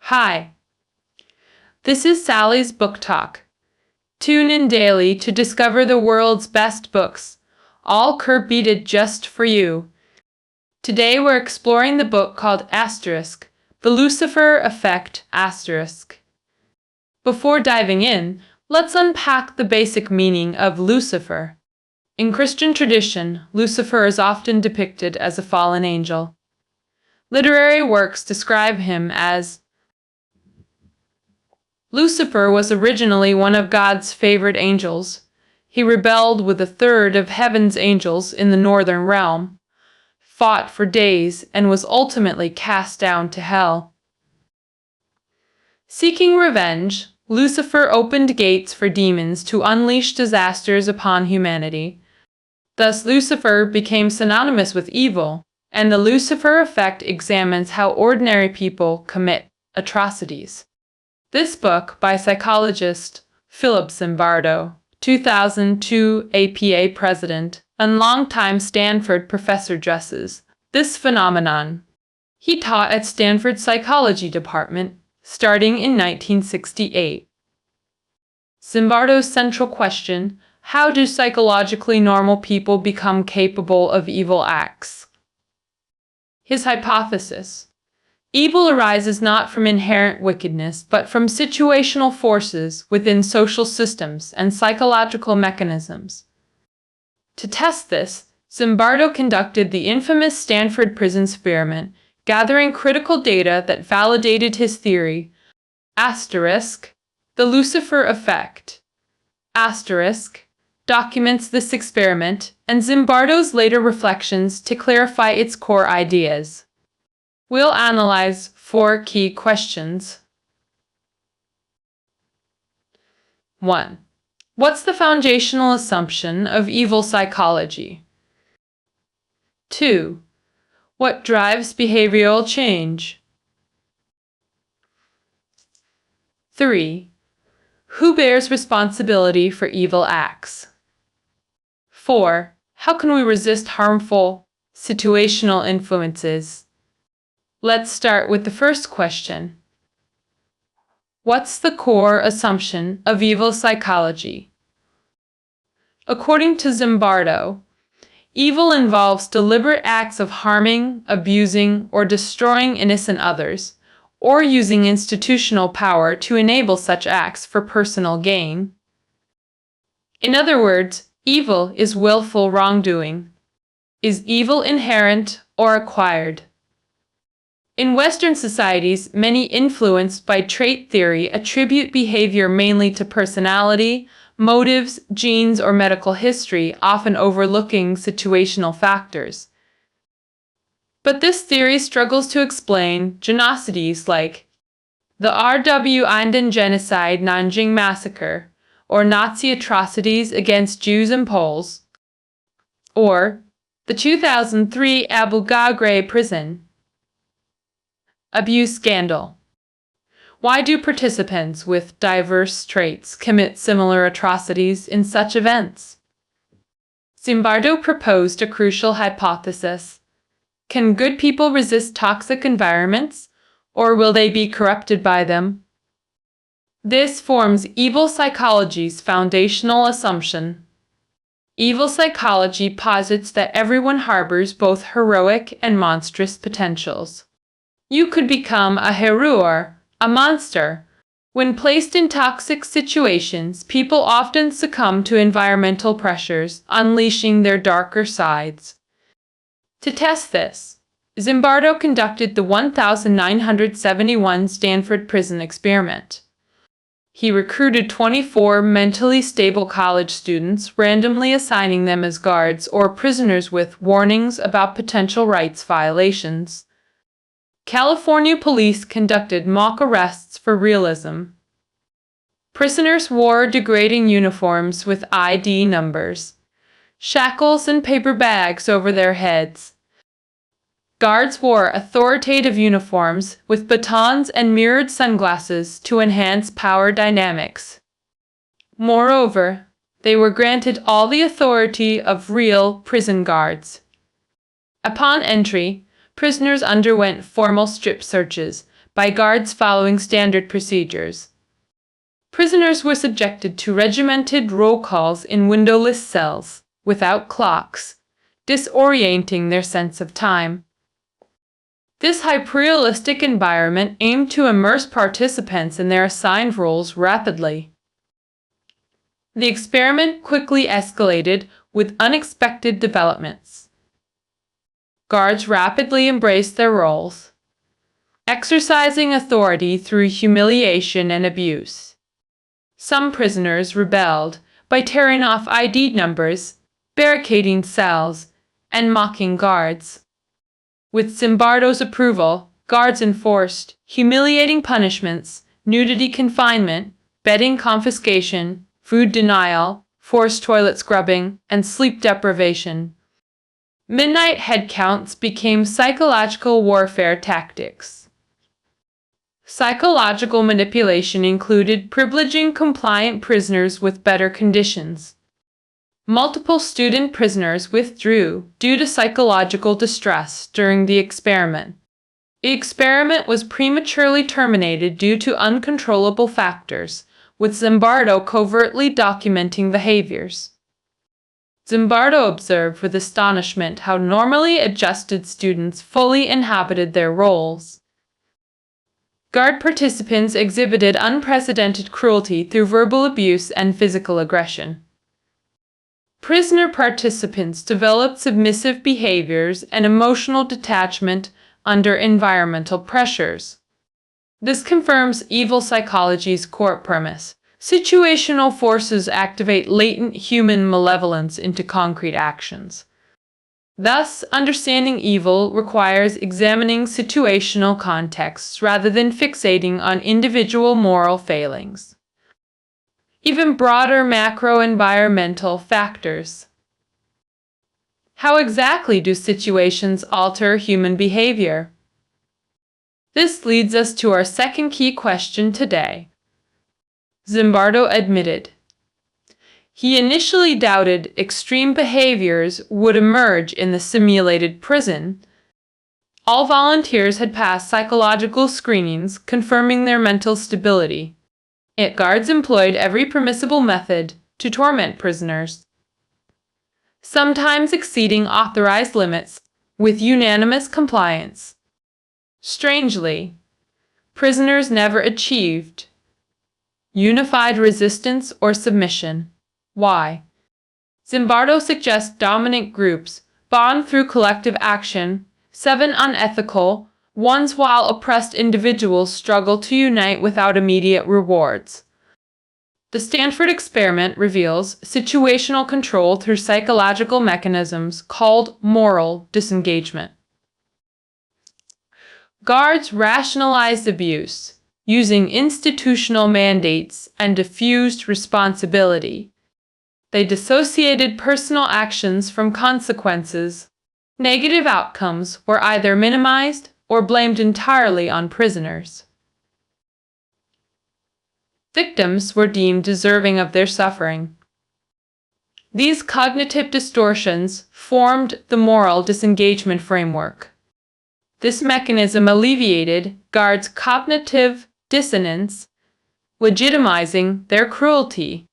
Hi, this is Sally's Book Talk. Tune in daily to discover the world's best books, all curb-beated just for you. Today we're exploring the book called Asterisk, The Lucifer Effect, Asterisk. Before diving in, let's unpack the basic meaning of Lucifer. In Christian tradition, Lucifer is often depicted as a fallen angel. Literary works describe him as Lucifer was originally one of God's favored angels. He rebelled with a third of heaven's angels in the northern realm, fought for days, and was ultimately cast down to hell. Seeking revenge, Lucifer opened gates for demons to unleash disasters upon humanity. Thus, Lucifer became synonymous with evil, and the Lucifer Effect examines how ordinary people commit atrocities. This book, by psychologist Philip Zimbardo, 2002 APA president and longtime Stanford professor, addresses this phenomenon. He taught at Stanford's psychology department starting in 1968. Zimbardo's central question: how do psychologically normal people become capable of evil acts? His hypothesis: evil arises not from inherent wickedness, but from situational forces within social systems and psychological mechanisms. To test this, Zimbardo conducted the infamous Stanford Prison Experiment, gathering critical data that validated his theory. Asterisk, the Lucifer Effect, asterisk, documents this experiment and Zimbardo's later reflections to clarify its core ideas. We'll analyze 4 key questions. 1. What's the foundational assumption of evil psychology? 2. What drives behavioral change? 3. Who bears responsibility for evil acts? 4. How can we resist harmful situational influences? Let's start with the first question. What's the core assumption of evil psychology? According to Zimbardo, evil involves deliberate acts of harming, abusing, or destroying innocent others, or using institutional power to enable such acts for personal gain. In other words, evil is willful wrongdoing. Is evil inherent or acquired? In Western societies, many influenced by trait theory attribute behavior mainly to personality, motives, genes, or medical history, often overlooking situational factors. But this theory struggles to explain genocides like the Rwanden genocide, Nanjing massacre, or Nazi atrocities against Jews and Poles, or the 2003 Abu Ghraib prison abuse scandal. Why do participants with diverse traits commit similar atrocities in such events? Zimbardo proposed a crucial hypothesis. Can good people resist toxic environments, or will they be corrupted by them? This forms evil psychology's foundational assumption. Evil psychology posits that everyone harbors both heroic and monstrous potentials. You could become a hero or a monster. When placed in toxic situations, people often succumb to environmental pressures, unleashing their darker sides. To test this, Zimbardo conducted the 1971 Stanford Prison Experiment. He recruited 24 mentally stable college students, randomly assigning them as guards or prisoners with warnings about potential rights violations. California police conducted mock arrests for realism. Prisoners wore degrading uniforms with ID numbers, shackles and paper bags over their heads. Guards wore authoritative uniforms with batons and mirrored sunglasses to enhance power dynamics. Moreover, they were granted all the authority of real prison guards. Upon entry, prisoners underwent formal strip searches, by guards following standard procedures. Prisoners were subjected to regimented roll calls in windowless cells, without clocks, disorienting their sense of time. This hyperrealistic environment aimed to immerse participants in their assigned roles rapidly. The experiment quickly escalated with unexpected developments. Guards rapidly embraced their roles, exercising authority through humiliation and abuse. Some prisoners rebelled by tearing off ID numbers, barricading cells, and mocking guards. With Zimbardo's approval, guards enforced humiliating punishments, nudity confinement, bedding confiscation, food denial, forced toilet scrubbing, and sleep deprivation. Midnight head counts became psychological warfare tactics. Psychological manipulation included privileging compliant prisoners with better conditions. Multiple student prisoners withdrew due to psychological distress during the experiment. The experiment was prematurely terminated due to uncontrollable factors, with Zimbardo covertly documenting behaviors. Zimbardo observed with astonishment how normally adjusted students fully inhabited their roles. Guard participants exhibited unprecedented cruelty through verbal abuse and physical aggression. Prisoner participants developed submissive behaviors and emotional detachment under environmental pressures. This confirms evil psychology's core premise. Situational forces activate latent human malevolence into concrete actions. Thus, understanding evil requires examining situational contexts rather than fixating on individual moral failings. Even broader macro-environmental factors. How exactly do situations alter human behavior? This leads us to our second key question today. Zimbardo admitted he initially doubted extreme behaviors would emerge in the simulated prison. All volunteers had passed psychological screenings confirming their mental stability. Yet guards employed every permissible method to torment prisoners, sometimes exceeding authorized limits with unanimous compliance. Strangely, prisoners never achieved unified resistance or submission. Why? Zimbardo suggests dominant groups bond through collective action, 7 unethical ones, while oppressed individuals struggle to unite without immediate rewards. The Stanford experiment reveals situational control through psychological mechanisms called moral disengagement. Guards rationalized abuse using institutional mandates and diffused responsibility. They dissociated personal actions from consequences. Negative outcomes were either minimized or blamed entirely on prisoners. Victims were deemed deserving of their suffering. These cognitive distortions formed the moral disengagement framework. This mechanism alleviated guards' cognitive dissonance, legitimizing their cruelty.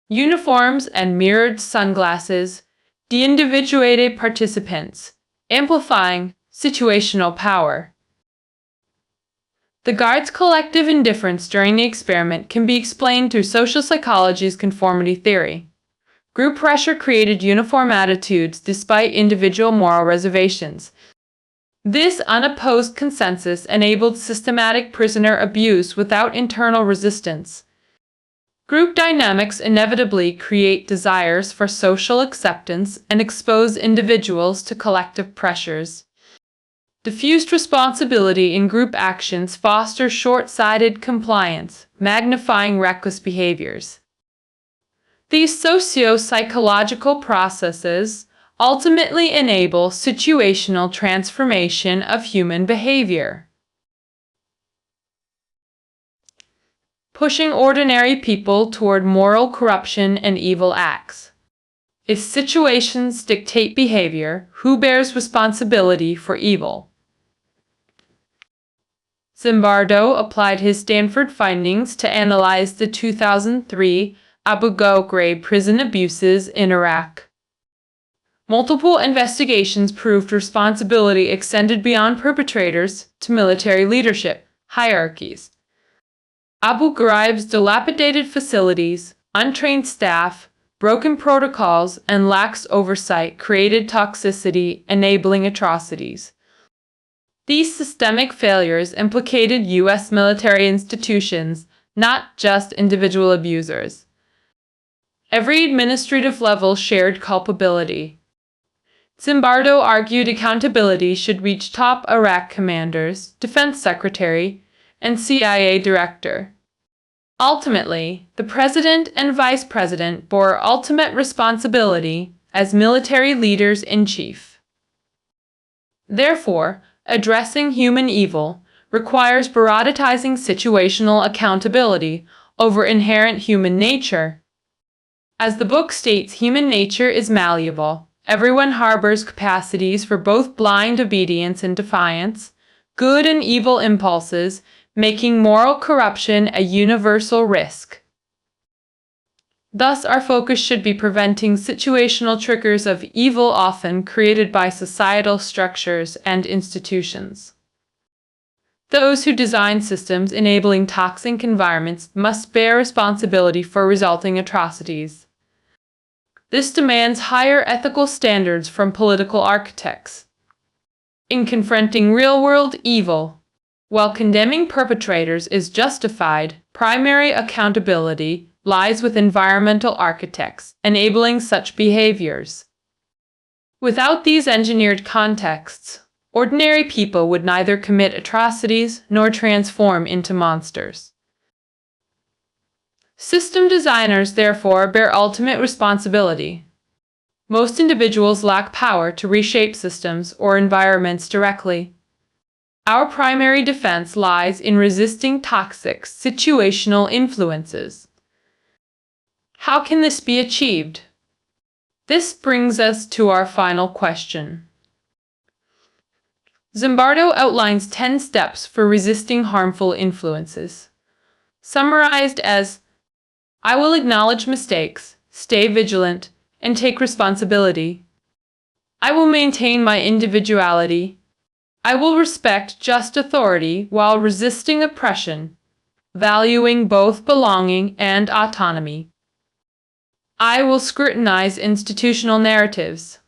Uniforms and mirrored sunglasses deindividuated participants, amplifying situational power. The guards' collective indifference during the experiment can be explained through social psychology's conformity theory. Group pressure created uniform attitudes despite individual moral reservations. This unopposed consensus enabled systematic prisoner abuse without internal resistance. Group dynamics inevitably create desires for social acceptance and expose individuals to collective pressures. Diffused responsibility in group actions foster short-sighted compliance, magnifying reckless behaviors. These socio-psychological processes ultimately enable situational transformation of human behavior, pushing ordinary people toward moral corruption and evil acts. If situations dictate behavior, who bears responsibility for evil? Zimbardo applied his Stanford findings to analyze the 2003 Abu Ghraib prison abuses in Iraq. Multiple investigations proved responsibility extended beyond perpetrators to military leadership hierarchies. Abu Ghraib's dilapidated facilities, untrained staff, broken protocols, and lax oversight created toxicity, enabling atrocities. These systemic failures implicated U.S. military institutions, not just individual abusers. Every administrative level shared culpability. Zimbardo argued accountability should reach top Iraq commanders, defense secretary, and CIA director. Ultimately, the president and vice president bore ultimate responsibility as military leaders-in-chief. Therefore, addressing human evil requires prioritizing situational accountability over inherent human nature. As the book states, human nature is malleable. Everyone harbors capacities for both blind obedience and defiance, good and evil impulses, making moral corruption a universal risk. Thus, our focus should be preventing situational triggers of evil often created by societal structures and institutions. Those who design systems enabling toxic environments must bear responsibility for resulting atrocities. This demands higher ethical standards from political architects. In confronting real-world evil, while condemning perpetrators is justified, primary accountability lies with environmental architects, enabling such behaviors. Without these engineered contexts, ordinary people would neither commit atrocities nor transform into monsters. System designers, therefore, bear ultimate responsibility. Most individuals lack power to reshape systems or environments directly. Our primary defense lies in resisting toxic situational influences. How can this be achieved? This brings us to our final question. Zimbardo outlines 10 steps for resisting harmful influences. Summarized as, I will acknowledge mistakes, stay vigilant, and take responsibility. I will maintain my individuality. I will respect just authority while resisting oppression, valuing both belonging and autonomy. I will scrutinize institutional narratives.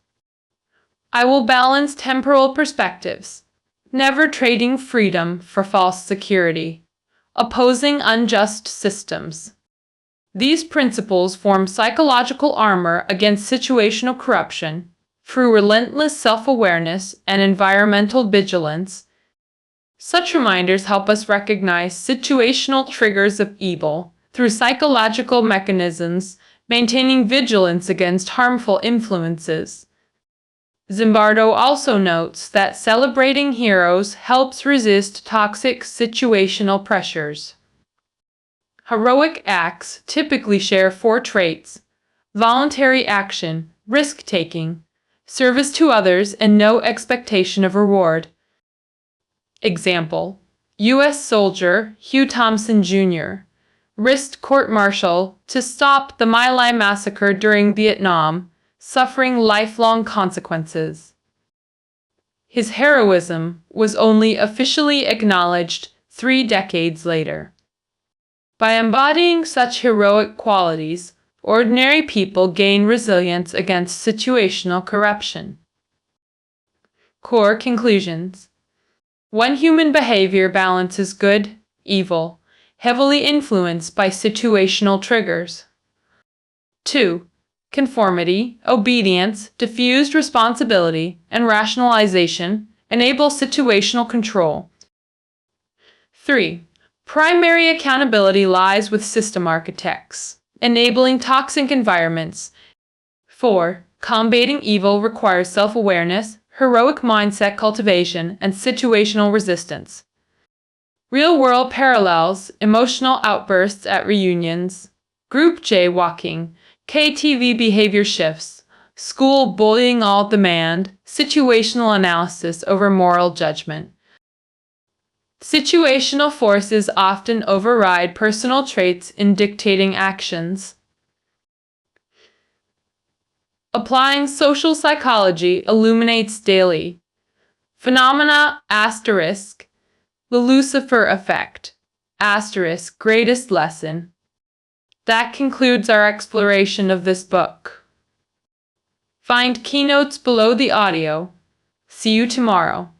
I will balance temporal perspectives, never trading freedom for false security, opposing unjust systems. These principles form psychological armor against situational corruption. Through relentless self-awareness and environmental vigilance, such reminders help us recognize situational triggers of evil through psychological mechanisms, maintaining vigilance against harmful influences. Zimbardo also notes that celebrating heroes helps resist toxic situational pressures. Heroic acts typically share 4 traits: voluntary action, risk-taking, service to others, and no expectation of reward. Example: U.S. soldier Hugh Thompson Jr. risked court-martial to stop the My Lai massacre during Vietnam, suffering lifelong consequences. His heroism was only officially acknowledged 3 decades later. By embodying such heroic qualities, ordinary people gain resilience against situational corruption. Core conclusions. 1. Human behavior balances good, evil, heavily influenced by situational triggers. 2. Conformity, obedience, diffused responsibility, and rationalization enable situational control. 3. Primary accountability lies with system architects, enabling toxic environments. 4. Combating evil requires self-awareness, heroic mindset cultivation, and situational resistance. Real-world parallels, emotional outbursts at reunions, group jaywalking, KTV behavior shifts, school bullying all demand, situational analysis over moral judgment. Situational forces often override personal traits in dictating actions. Applying social psychology illuminates daily phenomena asterisk, the Lucifer Effect asterisk, greatest lesson. That concludes our exploration of this book. Find keynotes below the audio. See you tomorrow.